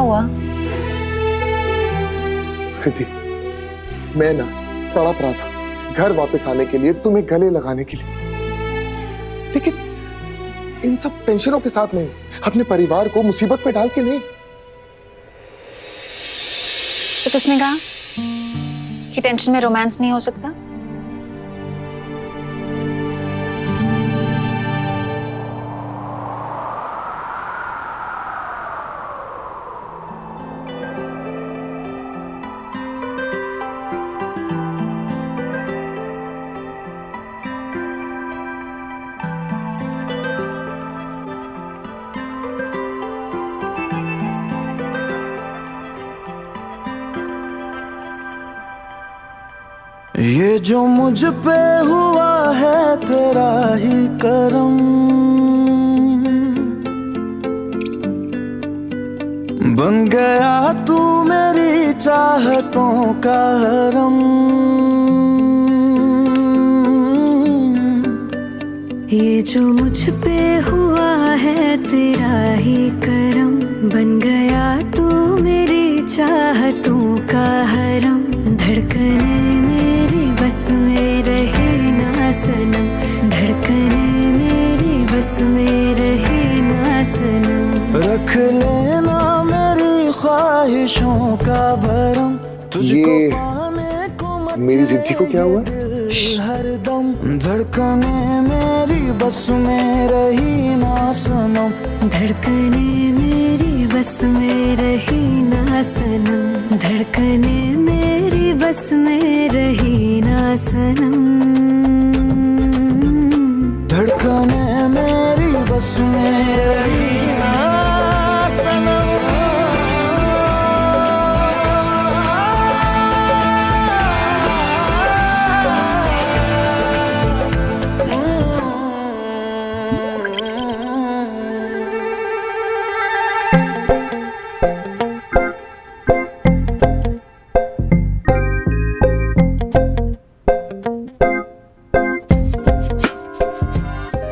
हुआ? कृति, मैं ना तड़प रहा था घर वापस आने के लिए, तुम्हें गले लगाने के लिए, लेकिन इन सब टेंशनों के साथ नहीं, अपने परिवार को मुसीबत में डाल के नहीं। तो किसने कहा कि टेंशन में रोमांस नहीं हो सकता? ये जो मुझ पे हुआ है तेरा ही करम, बन गया तू मेरी चाहतों का हरम। ये जो मुझ पे हुआ है तेरा ही करम, बन गया तू मेरी चाहतों का हरम। धड़कने मेरी बस में रहे ना सनम, धड़कने मेरी बस में रहे ना सनम। रख लेना मेरी ख्वाहिशों का भरम, तुझको पाने को मेरी रिद्धि को क्या हुआ? हरदम। धड़कने मेरी बस में रही ना सनम, धड़कने मेरी बस में रही ना सनम, धड़कने मेरी बस में रही ना सनम, धड़कने मेरी बस में रही ना सनम।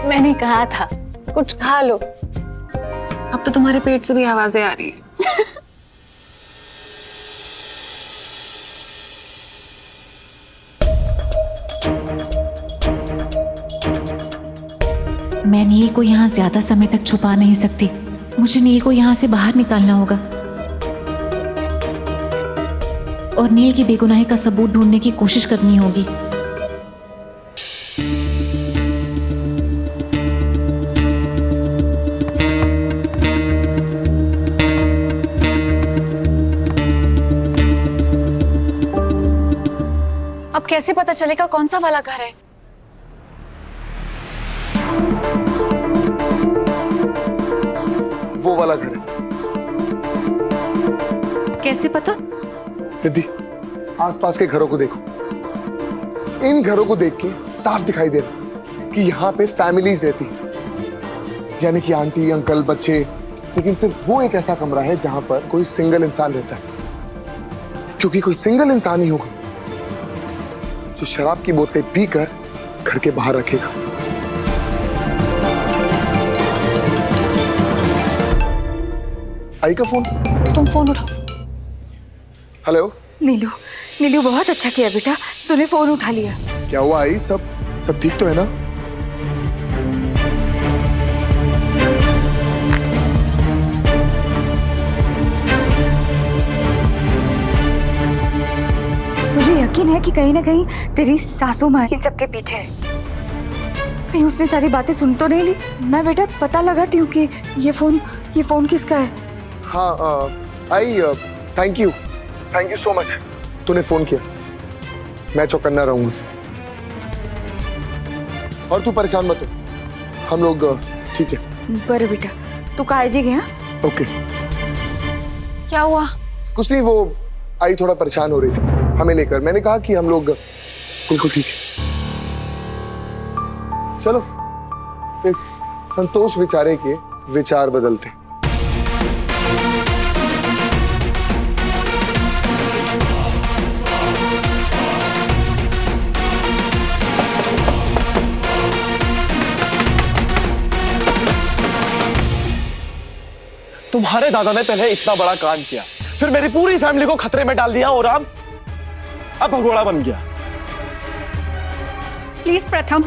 मैंने कहा था कुछ खा लो। अब तो तुम्हारे पेट से भी आवाजें आ रही है। मैं नील को यहाँ ज्यादा समय तक छुपा नहीं सकती। मुझे नील को यहाँ से बाहर निकालना होगा और नील की बेगुनाही का सबूत ढूंढने की कोशिश करनी होगी। अब कैसे पता चलेगा कौन सा वाला घर है? वो वाला घर है। कैसे पता? रिद्धि, आसपास के घरों को देखो। इन घरों को देख के साफ दिखाई दे रहा कि यहाँ पे फैमिलीज रहती हैं, यानी कि आंटी, अंकल, बच्चे। लेकिन सिर्फ वो एक ऐसा कमरा है जहां पर कोई सिंगल इंसान रहता है, क्योंकि कोई सिंगल इंसान ही होगा जो शराब की बोतलें पीकर घर के बाहर रखेगा। आई का फोन? तुम फोन उठाओ। हेलो नीलू, नीलू बहुत अच्छा किया बेटा, तूने फोन उठा लिया। क्या हुआ आई? सब ठीक तो है ना? मुझे यकीन है कि कहीं ना कहीं तेरी सासू माँ इन सबके पीछे है। कहीं उसने सारी बातें सुन तो नहीं ली। मैं बेटा पता लगाती हूँ कि ये फोन किसका है। हाँ आई, थैंक यू सो मच। तूने फोन किया, मैं चौकन्ना रहूंगा। और तू परेशान मत हो, हम लोग ठीक है। बड़े बेटा तू काळजी घे। ओके। क्या हुआ? कुछ नहीं, वो आई थोड़ा परेशान हो रही थी हमें लेकर। मैंने कहा कि हम लोग बिल्कुल ठीक है। चलो इस संतोष बेचारे के विचार बदलते। तुम्हारे दादा ने पहले इतना बड़ा कांड किया, फिर मेरी पूरी फैमिली को खतरे में डाल दिया और अब भगोड़ा बन गया। प्लीज प्रथम,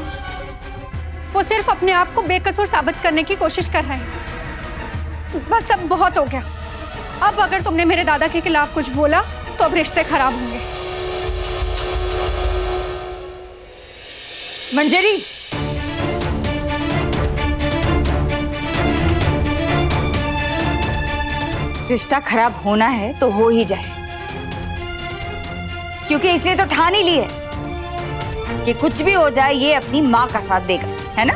वो सिर्फ अपने आप को बेकसूर साबित करने की कोशिश कर रहे हैं। बस अब बहुत हो गया। अब अगर तुमने मेरे दादा के खिलाफ कुछ बोला तो अब रिश्ते खराब होंगे। मंजरी, रिश्ता खराब होना है तो हो ही जाए, क्योंकि इसने तो ठान ही ली है कि कुछ भी हो जाए ये अपनी माँ का साथ देगा, है ना?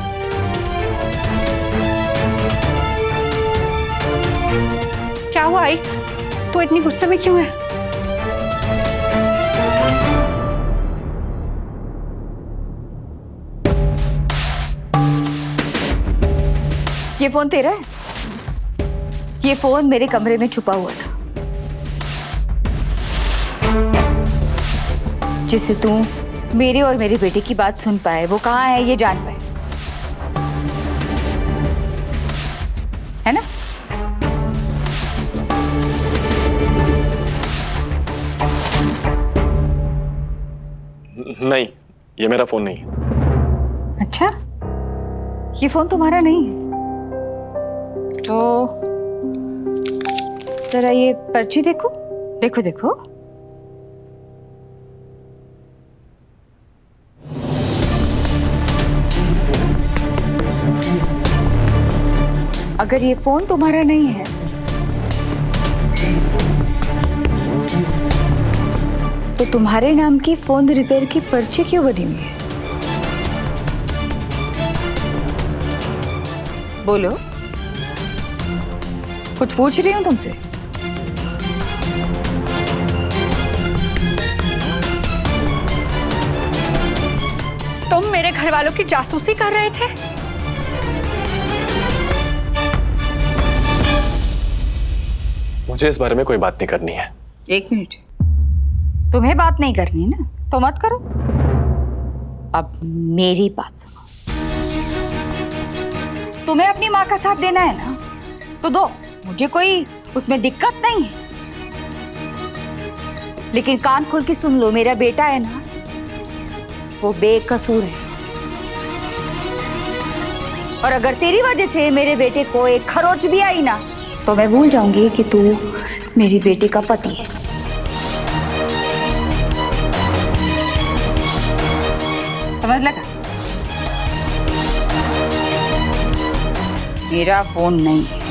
क्या हुआ आई, तू इतनी गुस्से में क्यों है? ये फोन तेरा है? ये फोन मेरे कमरे में छुपा हुआ था, जिससे तू मेरे और मेरे बेटे की बात सुन पाए, वो कहाँ है ये जान पाए, है ना? नहीं, ये मेरा फोन नहीं है। अच्छा, ये फोन तुम्हारा नहीं है तो जरा ये पर्ची देखो, देखो देखो। अगर ये फोन तुम्हारा नहीं है तो तुम्हारे नाम की फोन रिपेयर की पर्ची क्यों बनी हुई है? बोलो, कुछ पूछ रही हूं तुमसे। तुम मेरे घर वालों की जासूसी कर रहे थे? मुझे इस बारे में कोई बात नहीं करनी है। एक मिनट, तुम्हें बात नहीं करनी है ना तो मत करो। अब मेरी बात सुनो, तुम्हें अपनी माँ का साथ देना है ना तो दो, मुझे कोई उसमें दिक्कत नहीं है। लेकिन कान खोल के सुन लो, मेरा बेटा है ना वो बेकसूर है, और अगर तेरी वजह से मेरे बेटे को एक खरोच भी आई ना तो मैं भूल जाऊंगी कि तू मेरी बेटी का पति है। समझ लगा? मेरा फोन नहीं है।